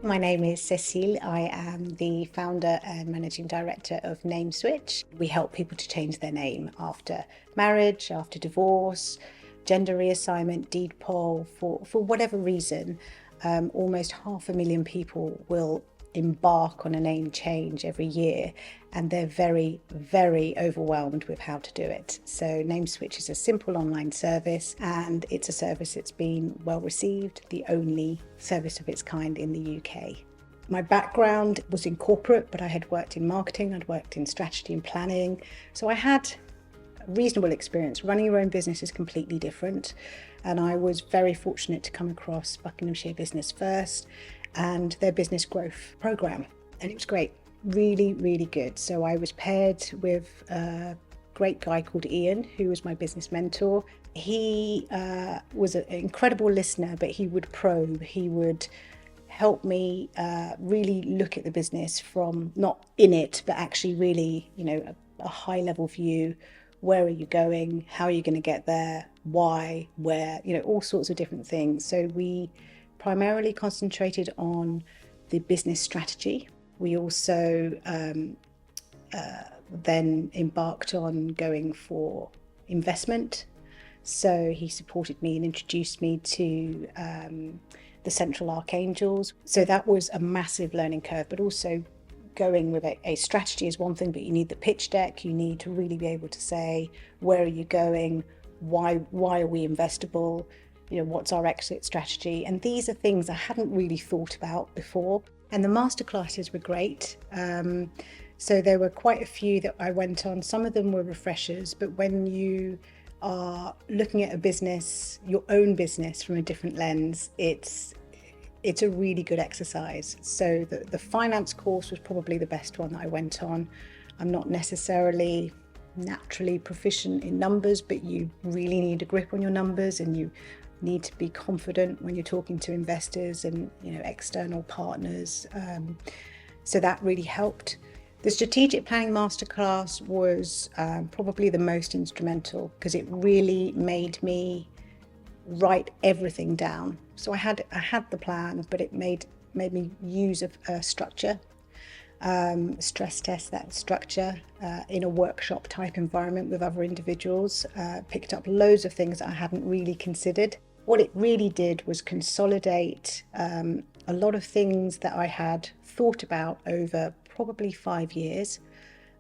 My name is Cecile. I am the founder and managing director of NameSwitch. We help people to change their name after marriage, after divorce, gender reassignment, deed poll, for whatever reason. Almost 500,000 people will embark on a name change every year, and they're very, very overwhelmed with how to do it. So NameSwitch is a simple online service, and it's a service that's been well received, the only service of its kind in the UK. My background was in corporate, but I had worked in marketing, I'd worked in strategy and planning, so I had a reasonable experience. Running your own business is completely different, and I was very fortunate to come across Buckinghamshire Business First and their business growth program, and it was great, really, really good. So I was paired with a great guy called Ian, who was my business mentor. He was an incredible listener, but he would probe, he would help me really look at the business from not in it, but actually really, a high level view. Where are you going? How are you going to get there? Why? Where? All sorts of different things. So we primarily concentrated on the business strategy. We also then embarked on going for investment. So he supported me and introduced me to the Central Archangels. So that was a massive learning curve, but also going with a strategy is one thing, but you need the pitch deck. You need to really be able to say, where are you going? Why are we investable? What's our exit strategy? And these are things I hadn't really thought about before. And the masterclasses were great. So there were quite a few that I went on. Some of them were refreshers, but when you are looking at a business, your own business from a different lens, it's a really good exercise. So the finance course was probably the best one that I went on. I'm not necessarily naturally proficient in numbers, but you really need a grip on your numbers, and you need to be confident when you're talking to investors and external partners. So that really helped. The strategic planning masterclass was probably the most instrumental, because it really made me write everything down. So I had the plan, but it made me use a structure, stress test that structure in a workshop type environment with other individuals, picked up loads of things that I hadn't really considered. What it really did was consolidate a lot of things that I had thought about over probably 5 years,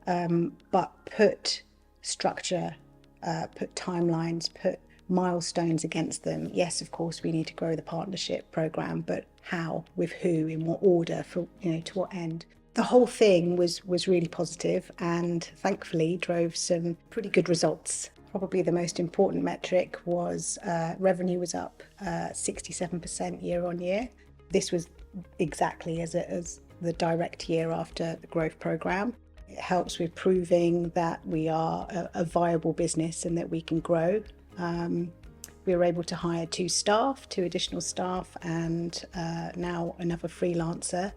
but put structure, put timelines, put milestones against them. Yes, of course, we need to grow the partnership program, but how, with who, in what order, for to what end. The whole thing was really positive, and thankfully drove some pretty good results. Probably the most important metric was revenue was up 67% year on year. This was exactly as the direct year after the growth program. It helps with proving that we are a viable business and that we can grow. We were able to hire 2 additional staff, and now another freelancer.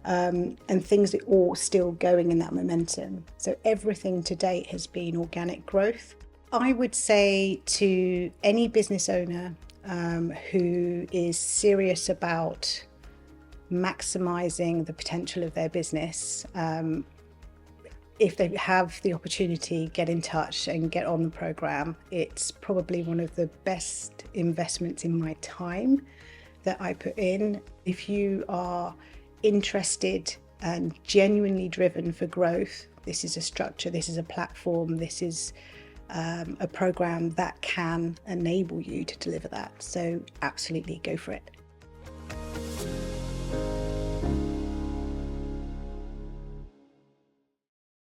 And things are all still going in that momentum. So everything to date has been organic growth. I would say to any business owner who is serious about maximizing the potential of their business, if they have the opportunity, get in touch and get on the program. It's probably one of the best investments in my time that I put in. If you are interested and genuinely driven for growth, this is a structure, this is a platform, this is a program that can enable you to deliver that. So absolutely go for it.